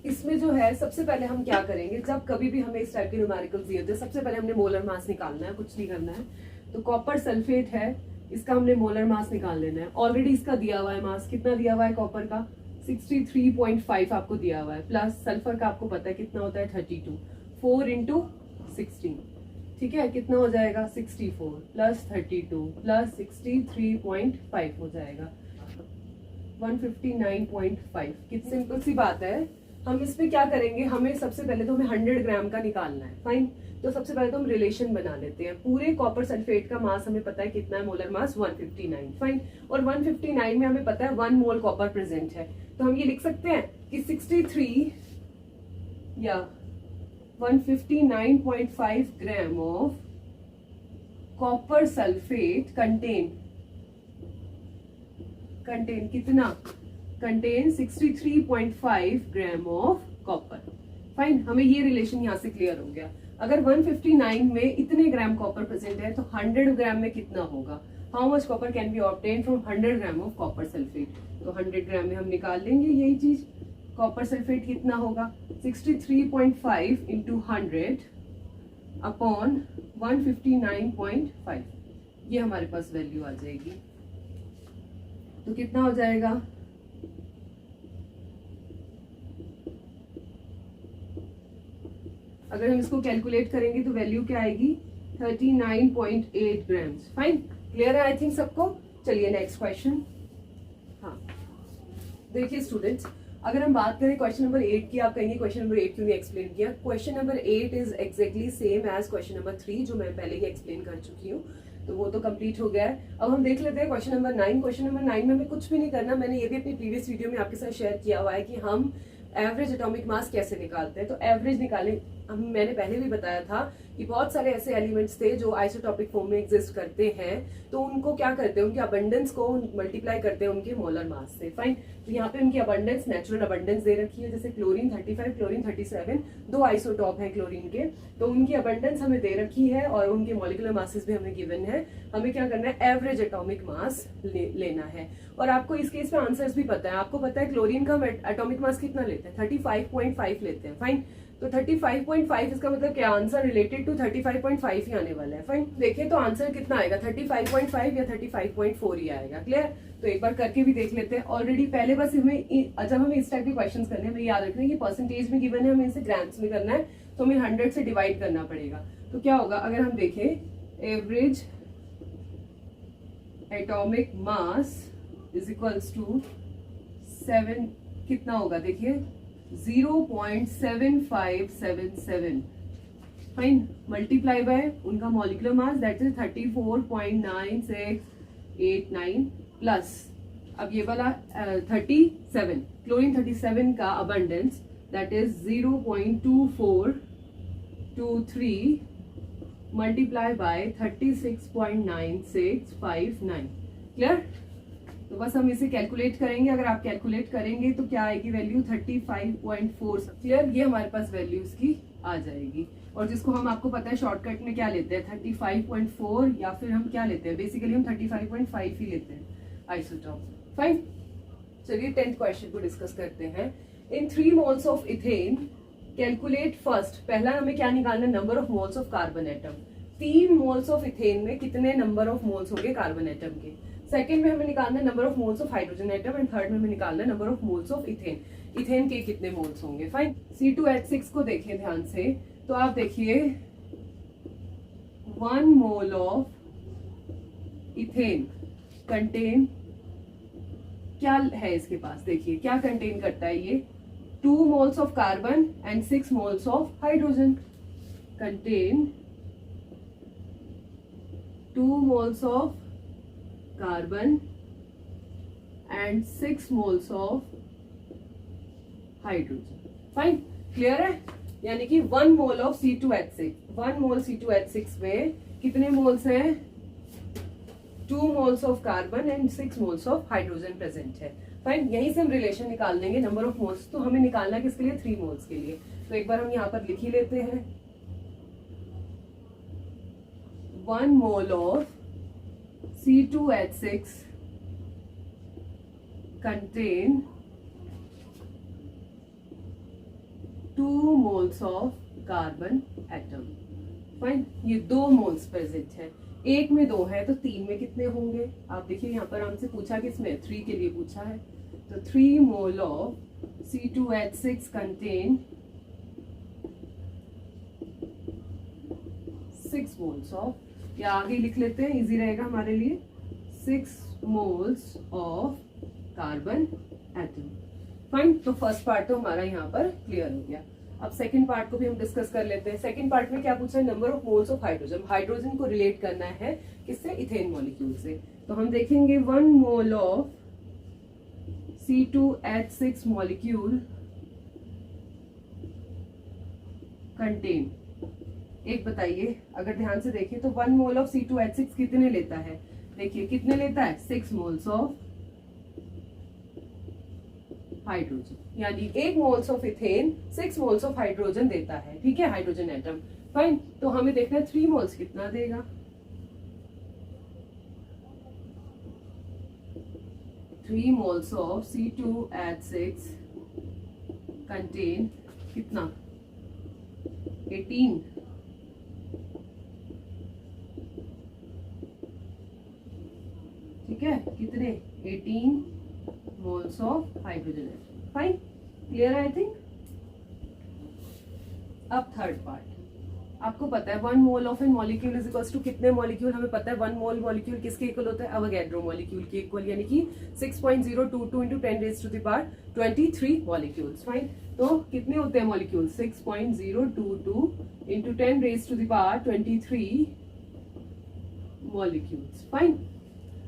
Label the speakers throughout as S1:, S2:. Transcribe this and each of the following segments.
S1: इसमें जो है सबसे पहले हम क्या करेंगे, जब कभी भी हमें इस टाइप के न्यूमेरिकल्स दिए होते हैं, सबसे पहले हमने मोलर मास निकालना है, कुछ नहीं करना है। तो कॉपर सल्फेट है, इसका हमने मोलर मास निकाल लेना है। ऑलरेडी इसका दिया हुआ है मास, कितना दिया हुआ है कॉपर का 63.5 आपको दिया हुआ है, प्लस सल्फर का आपको पता है कितना होता है 32, 4 इंटू 16, ठीक है, कितना हो जाएगा 64 प्लस 32 प्लस 63.5 हो जाएगा 159.5। कितनी सिंपल सी बात है। हम इसमें क्या करेंगे, हमें सबसे पहले तो हमें 100 ग्राम का निकालना है, फाइन। तो सबसे पहले तो हम रिलेशन बना लेते हैं। पूरे कॉपर सल्फेट का मास हमें पता है कितना है, मोलर मास 159, फाइन। और 159 में हमें पता है 1 मोल कॉपर प्रेजेंट है, तो हम ये लिख सकते हैं कि 63 या 159.5 gram of copper sulphate content कितना, content 63.5 gram of copper, fine. हमें ये रिलेशन यहां से क्लियर हो गया। अगर 159 में इतने ग्राम कॉपर प्रेजेंट है तो 100 ग्राम में कितना होगा, how much copper can be obtain from 100 gram of copper sulphate. तो 100 ग्राम में हम निकाल लेंगे यही चीज। कॉपर सल्फेट कितना होगा 63.5 इंटू 100 अपॉन 159.5, ये हमारे पास वैल्यू आ जाएगी। तो कितना हो जाएगा, अगर हम इसको कैलकुलेट करेंगे तो वैल्यू क्या आएगी 39.8 ग्राम्स, फाइन। क्लियर है आई थिंक सबको। चलिए नेक्स्ट क्वेश्चन। हाँ देखिए स्टूडेंट्स, अगर हम बात करें क्वेश्चन नंबर 8 की, आप कहेंगे क्वेश्चन नंबर 8 क्यों नहीं एक्सप्लेन किया। Question number 8 is exactly same as question number 3 जो मैं पहले ही एक्सप्लेन कर चुकी हूँ, तो वो तो कंप्लीट हो गया है। अब हम देख लेते हैं क्वेश्चन नंबर 9। क्वेश्चन नंबर 9 में हमें कुछ भी नहीं करना, मैंने ये भी अपनी प्रीवियस वीडियो में आपके साथ शेयर किया हुआ है कि हम एवरेज एटॉमिक मास कैसे निकालते हैं। तो एवरेज निकालें, मैंने पहले भी बताया था कि बहुत सारे ऐसे एलिमेंट्स थे जो आइसोटॉपिक फॉर्म में एग्जिस्ट करते हैं, तो उनको क्या करते हैं, उनके अबंडेंस को मल्टीप्लाई करते हैं उनके मोलर मास से, फाइन। तो यहाँ पे उनकी अबंडेंस, नेचुरल अबंडेंस दे रखी है, जैसे क्लोरीन 35, क्लोरीन 37, दो आइसोटॉप है क्लोरीन के, तो उनकी अबंडेंस हमें दे रखी है और उनके मॉलिक्यूलर मासेस भी हमें गिवन है। हमें क्या करना है, एवरेज एटॉमिक मास लेना है। और आपको इस केस में आंसर्स भी पता है, आपको पता है क्लोरीन का एटॉमिक मास कितना लेते हैं 35.5 लेते हैं, फाइन। तो 35.5 इसका मतलब क्या, आंसर रिलेटेड टू 35.5 ही आने वाला है, फाइन। देखिए तो आंसर कितना आएगा 35.5 या 35.4 ही आएगा। क्लियर। तो एक बार करके भी देख लेते हैं। ऑलरेडी पहले बस हमें जब हमें इस टाइप के क्वेश्चंस करने हैं, हमें याद रखना है कि परसेंटेज में गिवन है, हमें इसे ग्राम्स में करना है, तो हमें 100 से डिवाइड करना पड़ेगा। तो क्या होगा, अगर हम देखें average atomic mass is equals to 7, कितना होगा देखिए 0.7577, फाइन, मल्टीप्लाई बाय उनका molecular mass that is 34.9689 plus अब ये वाला 37, क्लोरीन 37 का abundance that is 0.2423 multiply by 36.9659। Clear. तो बस हम इसे कैलकुलेट करेंगे। अगर आप कैलकुलेट करेंगे तो क्या आएगी वैल्यू 35.4। क्लियर, ये हमारे पास वैल्यू इसकी आ जाएगी। और जिसको हम, आपको पता है शॉर्टकट में क्या लेते हैं 35.4, या फिर हम क्या लेते हैं, बेसिकली हम 35.5 ही लेते हैं आइसोटॉप, फाइन। चलिए 10th क्वेश्चन को डिस्कस करते हैं। इन 3 moles of ethane calculate first, पहला हमें क्या निकालना है, number of moles of carbon atom. 3 moles of ethane में कितने नंबर ऑफ मोल्स होंगे कार्बन एटम के। सेकंड में हमें निकालना है number of moles of hydrogen atom, and third में हमें निकालना है number of moles of ethane. Ethane के कितने मोल्स होंगे, फाइन। C2H6 को देखें ध्यान से, तो आप देखिए 1 मोल ऑफ इथेन कंटेन, क्या है इसके पास, देखिए क्या कंटेन करता है ये, 2 moles of carbon and 6 moles of hydrogen. Contain 2 moles of carbon and 6 moles of hydrogen, fine. Clear है, यानी कि 1 mole of C2H6, 1 mole C2H6 में कितने मोल्स हैं, 2 moles of carbon and 6 moles of hydrogen present है, fine. यहीं से हम रिलेशन निकाल लेंगे नंबर ऑफ मोल्स। तो हमें निकालना है किसके लिए, 3 मोल्स के लिए। तो एक बार हम यहाँ पर लिख ही लेते हैं 1 mole of C2H6 contain 2 moles of carbon atom. Fine, ये 2 मोल्स प्रेजेंट है, एक में 2 है तो 3 में कितने होंगे? आप देखिए यहाँ पर हमसे पूछा किसमें, 3 के लिए पूछा है, तो 3 mole of C2H6 contain 6 moles of, या आगे लिख लेते हैं इजी रहेगा हमारे लिए, 6 moles of carbon atom. Fine, तो फर्स्ट पार्ट तो हमारा यहाँ पर क्लियर हो गया। अब सेकंड पार्ट को भी हम डिस्कस कर लेते हैं। सेकंड पार्ट में क्या पूछा है, number of moles of hydrogen. Hydrogen को रिलेट करना है किससे, इथेन मॉलिक्यूल से। तो हम देखेंगे 1 mole of C2H6 molecule contain, एक बताइए अगर ध्यान से देखिए तो 1 मोल ऑफ C2H6 कितने लेता है, देखिए कितने लेता है, 6 मोल्स ऑफ हाइड्रोजन, यानी 1 moles of ethane 6 moles of hydrogen देता है, ठीक है, हाइड्रोजन एटम। फाइन, तो हमें देखना है 3 मोल्स कितना देगा, 3 मोल्स ऑफ C2H6 कंटेन कितना, 18, ठीक है, कितने, 18 moles of hydrogen atom. Fine, clear I think. अब थर्ड पार्ट, आपको पता है 1 mole of N molecule is equals to कितने मॉलिक्यूल, हमें पता है 1 मोल मॉलिक्यूल किसके इक्वल होता है, अवोगैड्रो मॉलिक्यूल के इक्वल, यानी कि 6.022 into 10 raised to the power 23 molecules. Fine, तो कितने होते हैं molecule, 6.022 into 10 raised to the power 23 molecules. Fine,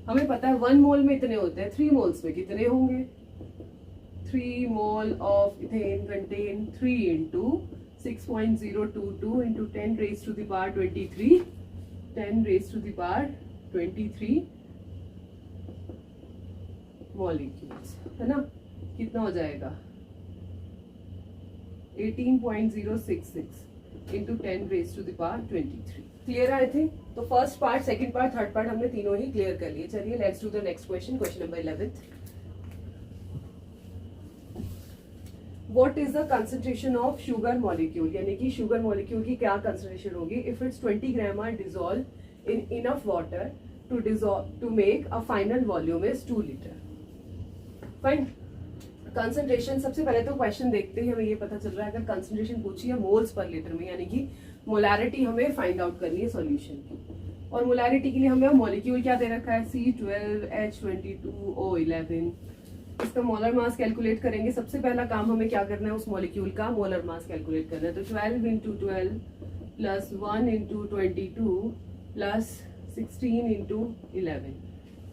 S1: हमें पता है 1 मोल में इतने होते हैं, 3 मोल्स में कितने होंगे, 3 mole of ethane contain 3 into 6.022 into 10 raised to the power 23, 10 raised to the power 23 molecules, है ना, कितना हो जाएगा, 18.066 into 10 raised to the power 23। Clear I think. तो first part, second part, third part हमने तीनों ही क्लियर कर लिए। चलिए let's do the next question, question number 11th। What is the concentration of sugar molecule, यानी कि शुगर मॉलिक्यूल की क्या कंसंट्रेशन होगी if it's 20 gram are dissolve in enough water to make a final volume is 2 litre. Fine, concentration, सबसे पहले तो question देखते ही हमें ये पता चल रहा है, अगर कंसंट्रेशन पूछी है मोल्स पर लीटर में, यानी कि मोलैरिटी हमें फाइंड आउट करनी है सॉल्यूशन की। और मोलैरिटी के लिए हमें मॉलिक्यूल क्या दे रखा है, C12H22O11। इसका मोलर मास कैलकुलेट करेंगे। सबसे पहला काम हमें क्या करना है, उस मॉलिक्यूल का मोलर मास कैलकुलेट करना है। तो 12 into 12 plus 1 into 22 plus 16 into 11।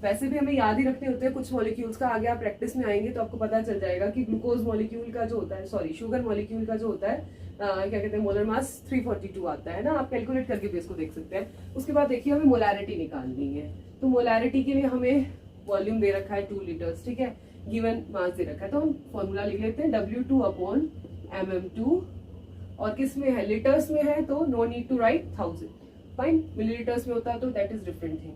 S1: वैसे भी हमें याद ही रखने होते हैं कुछ मॉलिक्यूल्स का, आगे आप प्रैक्टिस में आएंगे तो आपको पता चल जाएगा कि ग्लूकोज मॉलिक्यूल का जो होता है, सॉरी शुगर मॉलिक्यूल का जो होता है क्या कहते हैं, मोलर मास 342 आता है ना, आप कैलकुलेट करके भी इसको देख सकते हैं। उसके बाद देखिए हमें मोलैरिटी निकालनी है, तो मोलैरिटी के लिए हमें वॉल्यूम दे रखा है 2 लीटर्स, ठीक है, गिवन मास दे रखा है, तो हम फॉर्मूला लिख लेते हैं W2/mm2, और किस में है, लीटर्स में है, तो no need to write 1000। Fine, millilitres में होता है तो दैट इज डिफरेंट थिंग,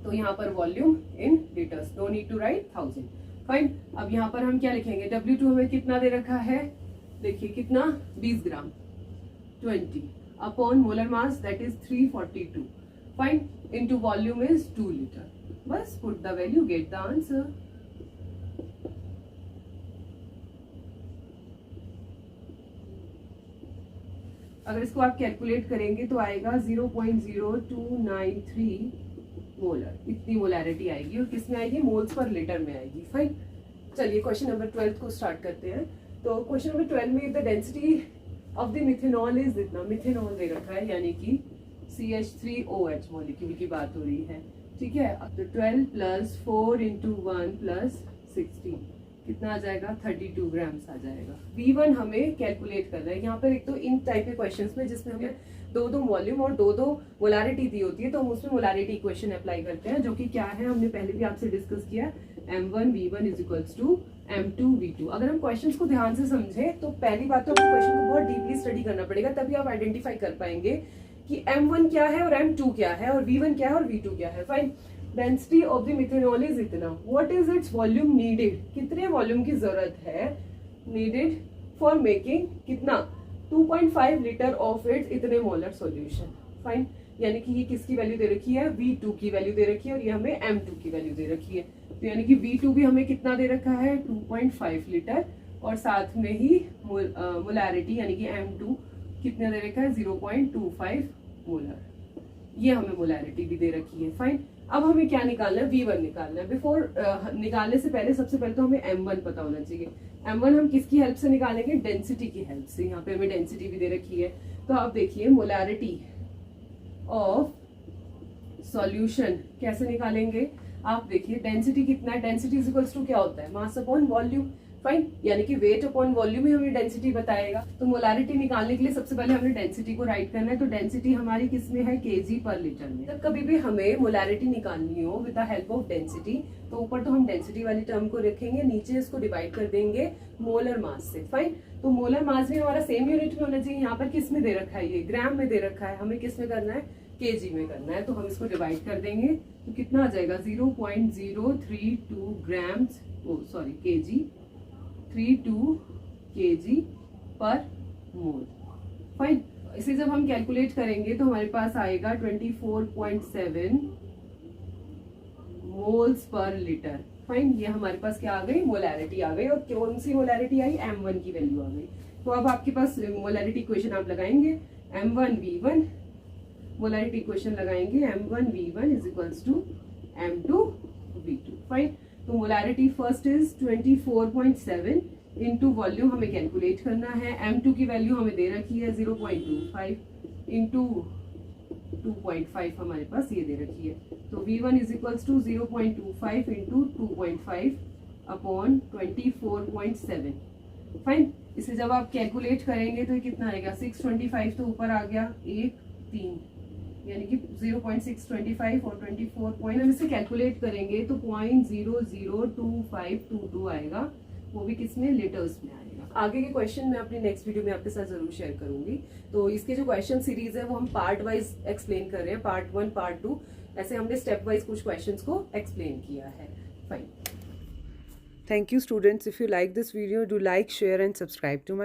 S1: तो यहाँ पर volume in litres, no need to write 1000। Fine, अब यहाँ पर हम क्या लिखेंगे, W2 हमें कितना दे रखा है, देखिए कितना, 20 gram, 20 upon molar mass that is 342। Fine, into volume is 2 litre. बस put the value, get the answer. अगर इसको आप कैलकुलेट करेंगे तो आएगा 0.0293 मोलर, इतनी मोलैरिटी आएगी, और किस में आएगी, मोल्स पर लीटर में आएगी। फाइन, चलिए क्वेश्चन नंबर 12 को स्टार्ट करते हैं। तो क्वेश्चन नंबर 12 में the density of the methanol is इतना, मिथेनॉल दे रखा है, यानी कि CH3OH मॉलिक्यूल की बात हो रही है, ठीक है। अब तो 12 प्लस 4 into 1 प्लस 16 कितना आ जाएगा, 32 ग्राम्स आ जाएगा। V1 हमें कैलकुलेट करना है। यहाँ पर एक तो इन टाइप के क्वेश्चंस में जिसमें हमें 2 वॉल्यूम और 2 मोलारिटी दी होती है, तो हम उसमें मोलारिटी इक्वेशन अप्लाई करते हैं, जो कि क्या है, हमने पहले भी आपसे डिस्कस किया, M1V1 is equals to M2V2। अगर हम क्वेश्चंस को ध्यान से समझे तो पहली बात तो आपको क्वेश्चन को बहुत डीपली स्टडी करना पड़ेगा, तभी आप आइडेंटिफाई कर पाएंगे कि M1 क्या है और M2 क्या है और V1 क्या है और V2 क्या है। Fine, density of the methanol is इतना, what is its volume needed, कितने वॉल्यूम की जरूरत है, नीडेड फॉर मेकिंग कितना 2.5 लीटर ऑफ इट्स इतने मोलर सॉल्यूशन। फाइन, यानी कि ये किसकी वैल्यू दे रखी है, V2 की वैल्यू दे रखी है और ये हमें M2 की वैल्यू दे रखी है। तो यानी कि V2 भी हमें कितना दे रखा है 2.5 लीटर और साथ में ही मोलैरिटी यानी कि M2 कितने दे रखा है 0.25 मोलर, ये हमें मोलैरिटी भी दे रखी है। फाइन, अब हमें क्या निकालना है, V1 निकालना है। बिफोर निकालने से पहले सबसे पहले तो हमें M1 पता होना चाहिए। M1 हम किसकी हेल्प से निकालेंगे, डेंसिटी की हेल्प से। यहाँ पे हमें डेंसिटी भी दे रखी है। तो आप देखिए मोलैरिटी ऑफ सॉल्यूशन कैसे निकालेंगे, आप देखिए डेंसिटी कितना है, डेंसिटी इज इक्वल्स टू क्या होता है, मास अपॉन वॉल्यूम। फाइन, यानी कि वेट अपॉन वॉल्यूम ही हमें डेंसिटी बताएगा। तो मोलारिटी निकालने के लिए सबसे पहले हमने डेंसिटी को राइट करना है। तो डेंसिटी हमारी किस में है, केजी पर लीटर में। जब कभी भी हमें मोलारिटी निकालनी हो with the help of density, तो ऊपर तो हम डेंसिटी वाली टर्म को रखेंगे, नीचे इसको डिवाइड कर देंगे मोलर मास से। फाइन, तो मोलर मास भी हमारा सेम यूनिट में होना चाहिए। यहाँ पर किस में दे रखा है, ये ग्राम में दे रखा है, हमें किस में करना है, केजी में करना है। तो हम इसको डिवाइड कर देंगे तो कितना आ जाएगा 0.032 ग्राम्स, सॉरी केजी, 32 केजी पर मोल। फाइन, इसे जब हम कैलकुलेट करेंगे तो हमारे पास आएगा 24.7 मोल्स पर लीटर। फाइन, ये हमारे पास क्या आ गई, मोलैरिटी आ गई। और कौन सी मोलैरिटी आई, M1 की वैल्यू आ गई। तो अब आपके पास मोलैरिटी इक्वेशन आप लगाएंगे, M1V1 मोलैरिटी इक्वेशन लगाएंगे, M1V1 is equals to M2V2। Fine, तो molarity first is 24.7 into volume हमें कैलकुलेट करना है। M2 की वैल्यू हमें दे रखी है 0.25 इंटू 2.5 हमारे पास ये दे रखी है। तो V1 is equals to 0.25 into 2.5 upon 24.7। Fine, इसे जब आप कैलकुलेट करेंगे तो कितना आएगा 625, तो ऊपर आ गया 1.3 यानी कि 0.625 और 24 पॉइंट हम इसे कैलकुलेट करेंगे तो 0.002522 आएगा, वो भी किसमें, लीटर्स में आएगा। आगे के क्वेश्चन मैं अपनी नेक्स्ट वीडियो में आपके साथ जरूर शेयर करूंगी। तो इसके जो क्वेश्चन सीरीज है वो हम पार्ट वाइज एक्सप्लेन कर रहे हैं, पार्ट 1 पार्ट 2 ऐसे हमने स्टेप वाइज कुछ क्वेश्चंस को एक्सप्लेन किया है। Fine, thank you students. If you like this video, do like, share and subscribe to my